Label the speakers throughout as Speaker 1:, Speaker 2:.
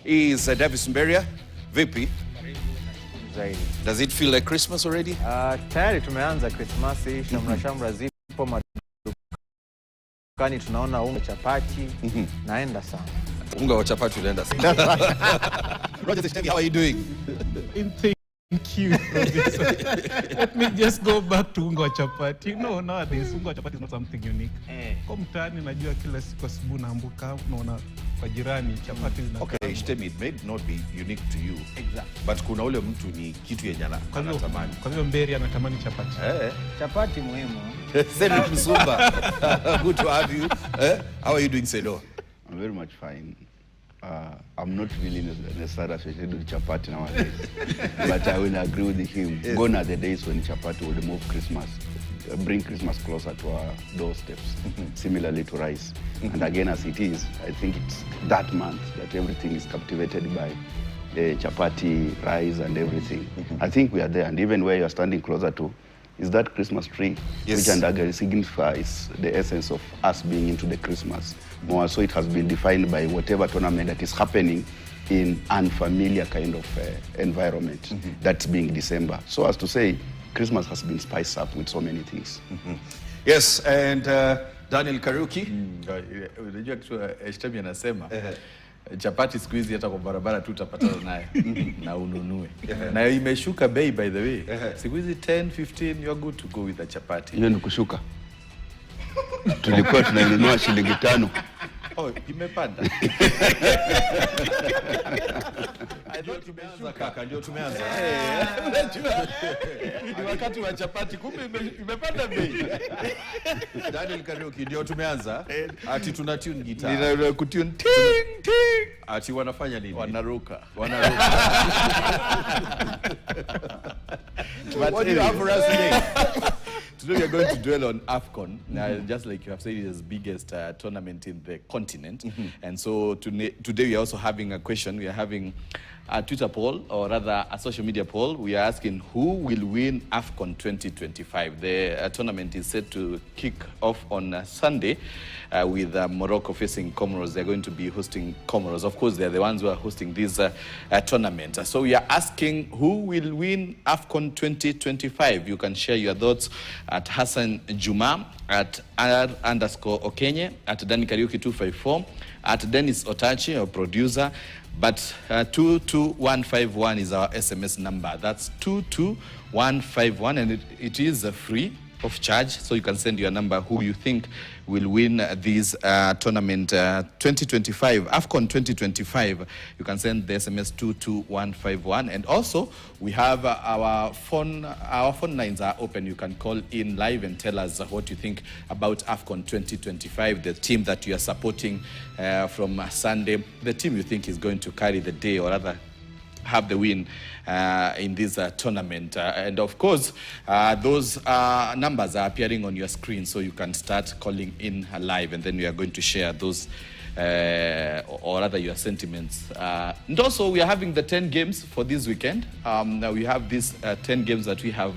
Speaker 1: is Davis Mberia. Vipi? Does it feel like Christmas already?
Speaker 2: Tayari tumeanza Christmas, shamra zipo madukani, tunaona unga chapati, naenda sana.
Speaker 1: Unga wa chapati unaenda sana. Roger, tell me, how are you doing?
Speaker 3: Thank you. Let me just go back to unga wa chapati. No, nowadays unga wa chapati is not something unique. Kwa mtaani najua kila siku asubuhi naambuka unaona kwa jirani chapati zina.
Speaker 1: Okay, tell me, it may not be unique to you.
Speaker 3: Exactly.
Speaker 1: But kuna ule mtu ni kitu yenye anatamani.
Speaker 3: Kwa hivyo Mberia anatamani chapati.
Speaker 2: Chapati muhimu.
Speaker 1: Senator Msumba, good to have you. How are you doing, Sedo?
Speaker 4: I'm very much fine. I'm not really necessarily associated with chapati nowadays, but I will agree with him. Yes. Gone are the days when chapati will move Christmas, bring Christmas closer to our doorsteps, similarly to rice. And again, as it is, I think it's that month that everything is captivated by chapati, rice, and everything. I think we are there, and even where you are standing closer to is that Christmas tree, which signifies the essence of us being into the Christmas. More so it has been defined by whatever tournament that is happening in unfamiliar kind of environment, that's being December. So as to say, Christmas has been spiced up with so many things.
Speaker 1: Yes, and Daniel Kariuki.
Speaker 5: Unajua kitu Eshtemi anasema chapati siku hizi hata kwa barabara tu utapatana naye na ununue. Na imeshuka bei, by the way. Siku hizi 10, 15, you are good to go with the chapati.
Speaker 4: Hiyo ni kushuka. Tulikuwa tunanunua shilingi 5.
Speaker 5: Oh, imepanda.
Speaker 1: Tumeanza kaka, ndio tumeanza.
Speaker 5: Ni wakati wa chapati, kumbe imepanda bei.
Speaker 1: Daniel Kariuki, ndio tumeanza. Ati tuna tune guitar.
Speaker 5: Nina kutune ting ting.
Speaker 1: Ati wanafanya nini?
Speaker 5: Wanaruka.
Speaker 1: What do you have for us today?
Speaker 5: Today we are going to dwell on AFCON, just like you have said, it is the biggest tournament in the continent. And so today we are also having a question. We are having a Twitter poll, or rather a social media poll. We are asking who will win AFCON 2025. The tournament is set to kick off on Sunday with Morocco facing Comoros. They're going to be hosting Comoros. Of course, they're the ones who are hosting this tournament. So we are asking who will win AFCON 2025. You can share your thoughts at Hassan Juma, at R_Okenye, at Dani Kariuki 254, at Dennis Otachi, our producer. But 22151 is our SMS number. That's 22151, and it is free of charge. So you can send your number who you think will win this tournament 2025, AFCON 2025. You can send the SMS 22151. And also, we have our phone lines are open. You can call in live and tell us what you think about AFCON 2025, the team that you are supporting from Sunday, the team you think is going to carry the day, or rather have the win in this tournament. And of course, those numbers are appearing on your screen, so you can start calling in live, and then we are going to share those, or rather your sentiments. And also, we are having the 10 games for this weekend. Now we have these 10 games that we have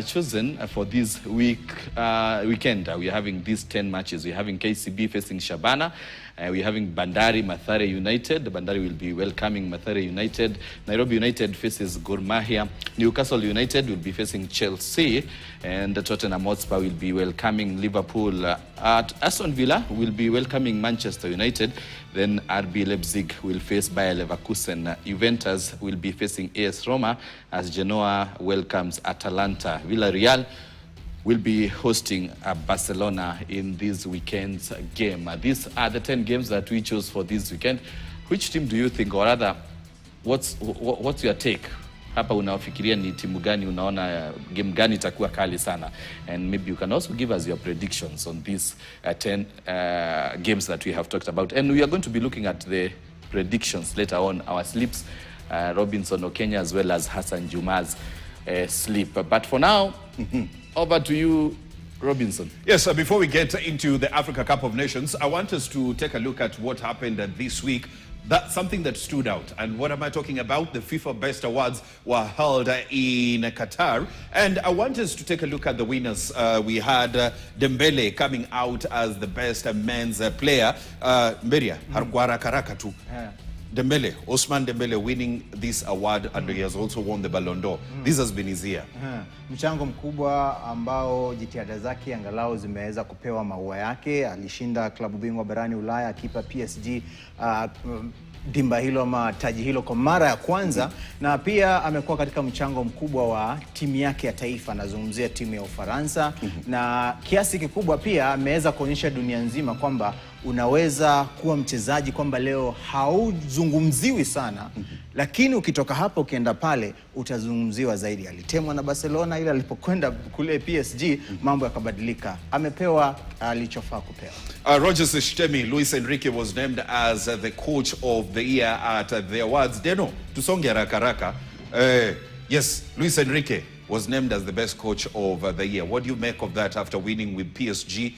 Speaker 5: chosen for this weekend. We are having these 10 matches. We are having KCB facing Shabana. We are having Bandari Mathare United. Bandari will be welcoming Mathare United. Nairobi United faces Gor Mahia. Newcastle United will be facing Chelsea. And Tottenham Hotspur will be welcoming Liverpool. At Aston Villa will be welcoming Manchester United. Then RB Leipzig will face Bayer Leverkusen. Juventus will be facing AS Roma as Genoa welcomes Atalanta. Villarreal will be hosting Barcelona in this weekend's game. These are the 10 games that we chose for this weekend. Which team do you think, or rather, what's your take? Hapa unafikiria ni timu gani, unaona game gani itakuwa kali sana? And maybe you can also give us your predictions on these 10 games that we have talked about. And we are going to be looking at the predictions later on, our slips, Robinson Okenye as well as Hassan Juma's slip. But for now, over to you, Robinson.
Speaker 1: Yes, before we get into the Africa Cup of Nations, I want us to take a look at what happened this week. That's something that stood out. And what am I talking about? The FIFA Best Awards were held in Qatar. And I want us to take a look at the winners. We had Dembele coming out as the best men's player. Mberia, harkwara karaka tu. Dembele, Osman Dembele winning this award and he has also won the Ballon d'Or. This has been his year.
Speaker 2: Mchango mkubwa ambao jitihada zake angalau zimeweza kupewa maua yake. Alishinda klabu bingwa barani Ulaya akipa PSG dimba hilo ama taji hilo kwa mara ya kwanza, na pia amekuwa katika mchango mkubwa wa timu yake ya taifa, nazungumzia timu ya Ufaransa, na kiasi kikubwa pia ameweza kuonyesha dunia nzima kwamba unaweza kuwa mchezaji kwamba leo hauzungumziwi sana, lakini ukitoka hapa ukienda pale utazungumziwa zaidi. Alitemwa na Barcelona, ila alipokwenda kule PSG mambo yakabadilika. Amepewa alichofaa kupewa.
Speaker 1: Roger Sishtemi, Luis Enrique was named as the coach of the year at the awards. Deno, tusonge haraka. Yes, Luis Enrique was named as the best coach of the year. What do you make of that after winning with PSG,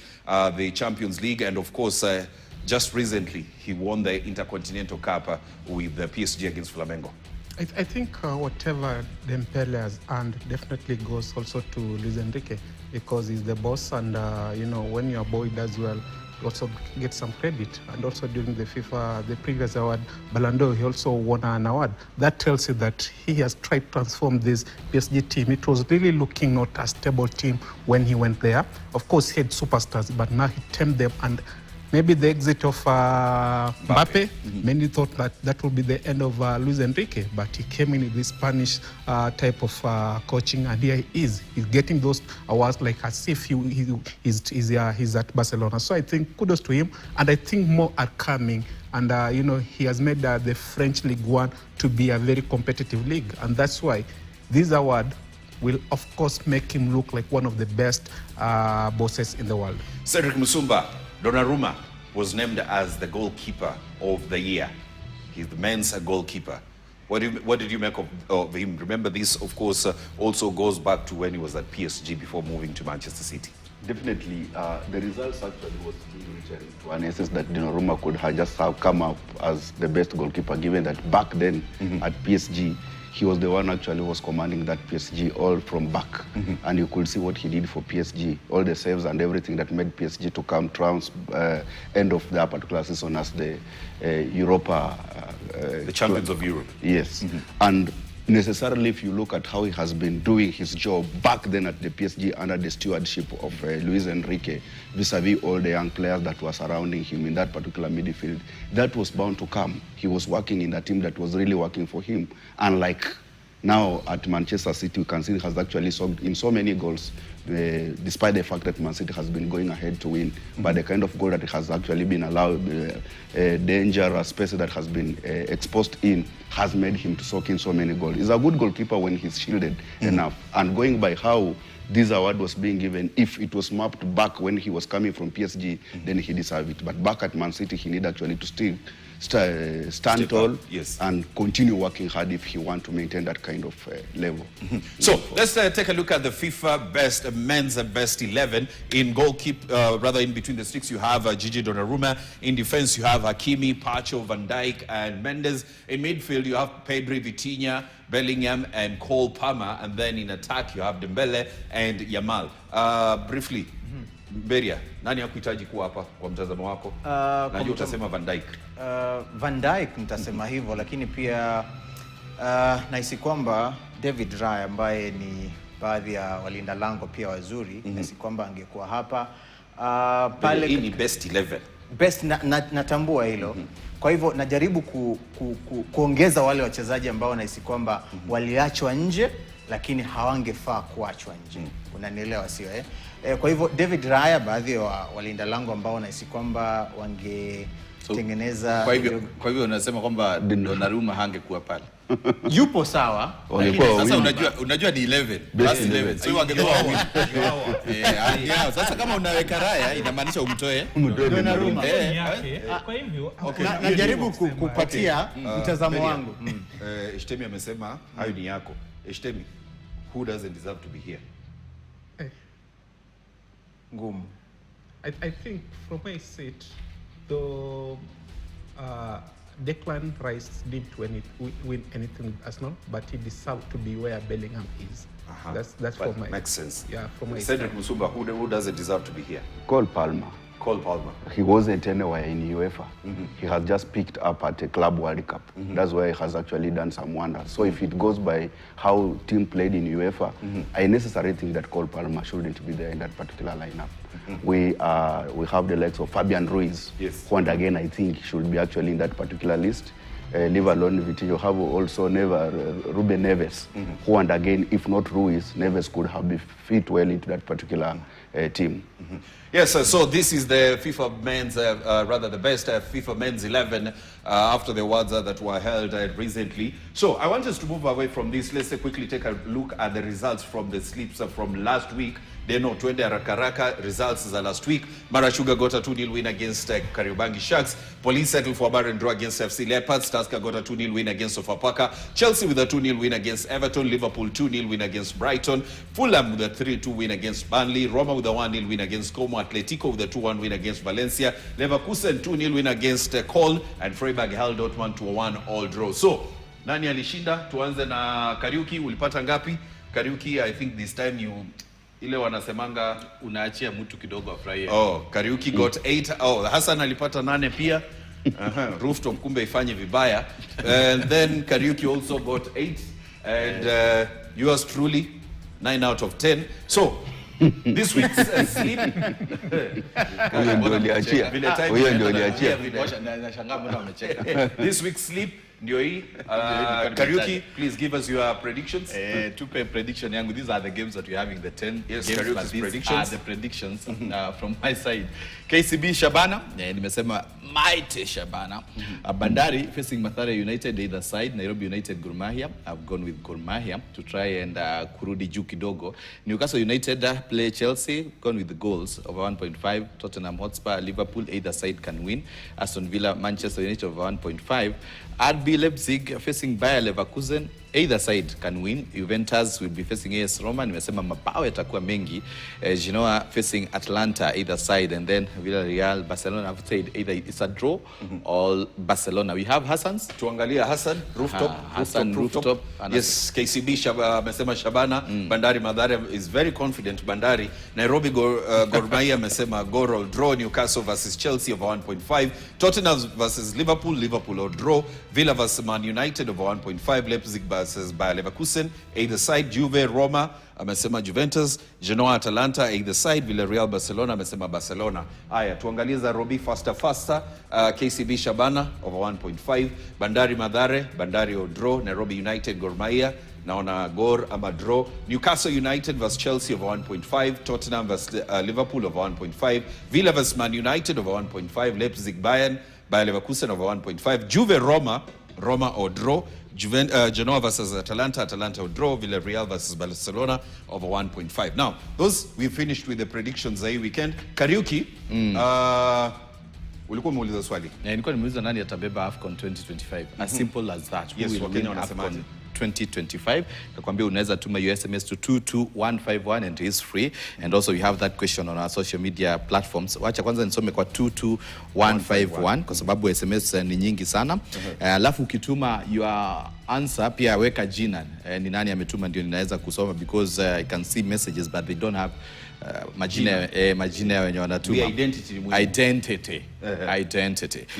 Speaker 1: the Champions League, and of course, just recently, he won the Intercontinental Cup with the PSG against Flamengo?
Speaker 3: I think whatever Dembele has earned definitely goes also to Luis Enrique, because he's the boss, and you know, when your boy does well, you also get some credit. And also during the previous award, Ballon d'Or, he also won an award. That tells you that he has tried to transform this PSG team. It was really looking not a stable team when he went there. Of course, he had superstars, but now he tamed them, and maybe the exit of Mbappe, many thought that that would be the end of Luis Enrique, but he came in with this Spanish type of coaching, and here he is. He's getting those awards like as if he's at Barcelona. So I think kudos to him, and I think more are coming. And you know, he has made the French League One to be a very competitive league, and that's why this award will of course make him look like one of the best bosses in the world.
Speaker 1: Cedric Musumba, Donnarumma was named as the goalkeeper of the year. He's the men's goalkeeper. What did you make of him? Remember, this, of course, also goes back to when he was at PSG before moving to Manchester City.
Speaker 4: Definitely, the results actually was reaching to an essence that Donnarumma could have just have come up as the best goalkeeper, given that back then at PSG, he was the one actually who was commanding that PSG all from back. And you could see what he did for PSG, all the saves and everything that made PSG to come trumps end of that particular season as the Europa.
Speaker 1: The champions of Europe.
Speaker 4: Yes. And necessarily, if you look at how he has been doing his job back then at the PSG under the stewardship of Luis Enrique, vis-a-vis all the young players that were surrounding him in that particular midfield, that was bound to come. He was working in a team that was really working for him. Unlike now at Manchester City, you can see he has actually sold in so many goals, despite the fact that Man City has been going ahead to win. But the kind of goal that has actually been allowed, danger, space that has been exposed in, has made him to soak in so many goals. He's a good goalkeeper when he's shielded enough. And going by how this award was being given, if it was mapped back when he was coming from PSG, then he deserved it. But back at Man City, he need actually to still stand tall and continue working hard if he want to maintain that kind of level.
Speaker 1: So let's take a look at the FIFA best men's best 11. In goalkeeper, rather in between the sticks, you have Gigi Donnarumma. In defense, you have Hakimi, Pacho, Van Dijk, and Mendes. In midfield, you have Pedri, Vitinha, Bellingham, and Cole Palmer. And then in attack, you have Dembele and Yamal. Briefly, Beria, nani hakuhitaji kuwa hapa kwa mtazamo wako? Najua utasema Van Dijk.
Speaker 2: Van Dijk nitasema hivyo, lakini pia nahisi kwamba David Raya ambaye ni baadhi ya walinda lango pia wazuri, nahisi kwamba angekuwa hapa.
Speaker 1: Pale hii ni best 11.
Speaker 2: Best natambua hilo. Kwa hivyo najaribu kuongeza wale wachezaji ambao nahisi kwamba waliachwa nje lakini hawangefaa kuachwa nje. Unanielewa sio kwa hivyo David Raya, baadhi ya walinda lango ambao nahisi kwamba wangetengeneza.
Speaker 5: Kwa hivyo unasema kwamba Donnarumma hangekuwa pale.
Speaker 2: Yupo sawa.
Speaker 5: Sasa unajua ni 11. Basi 11. So wangekuwa sasa kama unaweka Raya inamaanisha umtoe
Speaker 2: Donnarumma. Kwa hivyo najaribu kupatia mtazamo wangu.
Speaker 1: Shtemi amesema hayo ni yako. Shtemi, who doesn't deserve to be here?
Speaker 2: Ngumu.
Speaker 3: I think from where I sit, though Declan Rice didn't win anything with Arsenal, but he deserved to be where Bellingham is. That's for my...
Speaker 1: Makes sense.
Speaker 3: Yeah, for my...
Speaker 1: Cedric Musumba, who doesn't deserve to be here?
Speaker 4: Cole Palmer.
Speaker 1: Cole Palmer.
Speaker 4: He wasn't anywhere in UEFA. He has just picked up at a Club World Cup. That's why he has actually done some wonders. So if it goes by how team played in UEFA, I necessarily think that Cole Palmer shouldn't be there in that particular lineup. We have the likes of Fabian Ruiz, who and again I think should be actually in that particular list. Leave alone you have also Ruben Neves, who and again, if not Ruiz, Neves could have been fit well into that particular team.
Speaker 1: Yes, so this is the FIFA men's, rather the best FIFA men's 11 after the awards that were held recently. So I want us to move away from this. Let's quickly take a look at the results from the slips from last week. They know 20 Rakaraka results as last week. Mara Sugar got a 2-0 win against Kariobangi Sharks. Police settled for a barren draw against FC Leopards. Tusker got a 2-0 win against Sofapaka. Chelsea with a 2-0 win against Everton. Liverpool 2-0 win against Brighton. Fulham with a 3-2 win against Burnley. Roma with a 1-0 win against Como. Atletico with a 2-1 win against Valencia. Leverkusen 2-0 win against Köln. And Freiburg held Dortmund to a 1-all draw. So, nani alishinda? Tuanze na Kariuki. Ulipata ngapi? Kariuki, I think this time you... ile wanasemanga
Speaker 5: unaachia mtu kidogo afurahie.
Speaker 1: Oh, Kariuki got 8. Oh, Hassan alipata 8 pia. Rooftop kumbe ifanye vibaya. And then Kariuki also got 8. And yours truly 9 out of 10. So, this week's sleep. This week's sleep. Kariuki, please give us your predictions.
Speaker 5: Tupe prediction yangu. These are the games that we're having, the 10
Speaker 1: yes,
Speaker 5: games, but these predictions. Are the predictions from my side. KCB Shabana, nimesema mighty Shabana. Bandari facing Mathare United either side. Nairobi United Gor Mahia. I've gone with Gor Mahia to try and kurudi juu kidogo. Newcastle United play Chelsea, gone with the goals over 1.5. Tottenham Hotspur, Liverpool either side can win. Aston Villa, Manchester United over 1.5. RB Leipzig facing Bayer Leverkusen, either side can win. Juventus will be facing AS Roma. Nimesema mabao yatakuwa mengi. Genoa facing Atlanta, either side. And then Villarreal, Barcelona, I've said either it's a draw or Barcelona. We have Hassan's.
Speaker 1: Tuangalia Hassan, rooftop.
Speaker 5: Hassan, rooftop.
Speaker 1: Yes, KCB, amesema Shabana. Bandari Mathare is very confident. Bandari. Nairobi Gor Mahia amesema Gor or draw. Newcastle versus Chelsea over 1.5. Tottenham versus Liverpool, Liverpool or draw. Villa versus Man United over 1.5. Leipzig versus Bayer Leverkusen, either side. Juve, Roma, amesema Juventus. Genoa, Atalanta, either side. Villarreal, Barcelona, amesema Barcelona. Aya, tuangalie za Robi faster. KCB Shabana over 1.5. Bandari Mathare, Bandari or draw. Nairobi United, Gor Mahia, naona Gor ama draw. Newcastle United versus Chelsea over 1.5. Tottenham versus Liverpool over 1.5. Villa versus Man United over 1.5. Leipzig, Bayern, Bayer Leverkusen over 1.5. Juve, Roma or draw. Genoa versus Atalanta or draw. Villarreal versus Barcelona over 1.5. Now, those we finished with the predictions za hii weekend. Kariuki, ulikuwa umeuliza swali.
Speaker 5: Nilikuwa nimeuliza nani atabeba AFCON 2025. As simple as that.
Speaker 1: Yes,
Speaker 5: who will win AFCON 2025. Nakwambia unaweza tuma your SMS to 22151 and it is free. And also you have that question on our social media platforms. Wacha kwanza nisome kwa 22151 kwa sababu SMS ni nyingi sana. Alafu ukituma your answer pia weka jina. Ni nani ametuma ndio ninaweza kusoma because I can see messages but they don't have majina ya wenye wanatuma. Identity.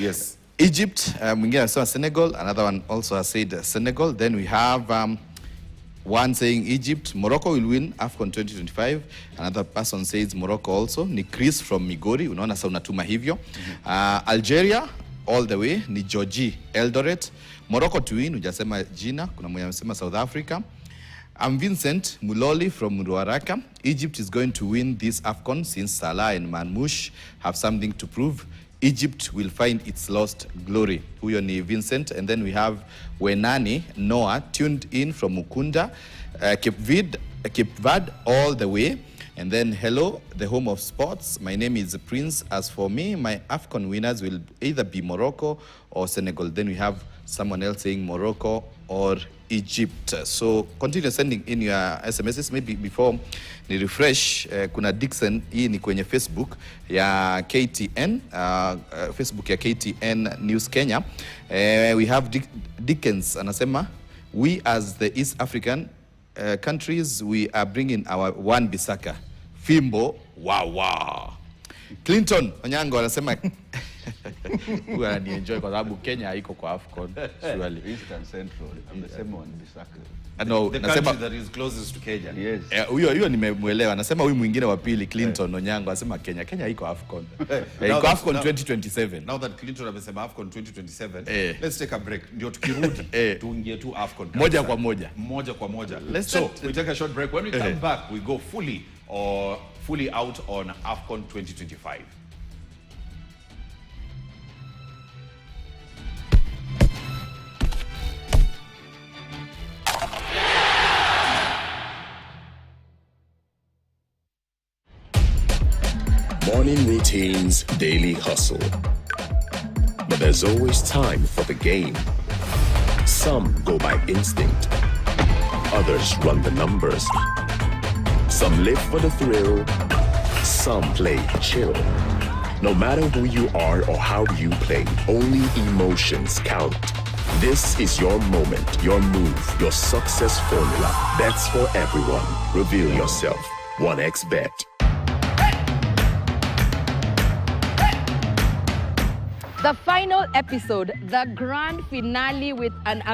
Speaker 1: Yes.
Speaker 5: Egypt, mwingine anasema Senegal, another one also has said Senegal. Then we have one saying Egypt. Morocco will win AFCON 2025. Another person says Morocco also. Ni Chris from Migori, unaona sasa unatuma hivyo. Algeria all the way, ni Georgie Eldoret. Morocco to win, hujasema jina, kuna mwenye amesema South Africa. I'm Vincent Muloli from Ruaraka. Egypt is going to win this AFCON since Salah and Manmouche have something to prove. Egypt will find its lost glory. Huyo ni Vincent. And then we have Wenani Noah tuned in from Mukunda, Cape Verde all the way. And then hello, the home of sports. My name is Prince. As for me, my AFCON winners will either be Morocco or Senegal. Then we have someone else saying Morocco or Egypt. So continue sending in your SMSs. Maybe before ni refresh, kuna Dixon, hii ni kwenye Facebook ya KTN, Facebook ya KTN News Kenya. We have Dickens anasema, we as the East African countries, we are bringing our one Bisaka. Fimbo, wow. Clinton Onyango anasema huyu ananienjoy kwa sababu Kenya haiko kwa AFCON surely.
Speaker 4: Eastern Central, I'm the same one, Bisaka.
Speaker 5: No,
Speaker 1: The
Speaker 5: nasema
Speaker 1: country that is closest to Kenya.
Speaker 4: Yes.
Speaker 5: huyo nimemuelewa. Nasema huyu mwingine wa pili Clinton Onyango anasema Kenya haiko AFCON.
Speaker 1: Now
Speaker 5: Iko AFCON
Speaker 1: now-
Speaker 5: 2027.
Speaker 1: Now that Clinton amesema AFCON 2027,
Speaker 5: let's
Speaker 1: take a break. Ndio tukirudi tuingie tu AFCON.
Speaker 5: Moja kwa moja.
Speaker 1: Moja kwa moja.
Speaker 5: So
Speaker 1: We take a short break. When we come back, we go fully out on AFCON 2025.
Speaker 6: Morning routines, daily hustle. But there's always time for the game. Some go by instinct. Others run the numbers. Some live for the thrill. Some play chill. No matter who you are or how you play, only emotions count. This is your moment, your move, your success formula. Bets for everyone. Reveal yourself. 1xBet.
Speaker 7: The final episode, the grand finale with an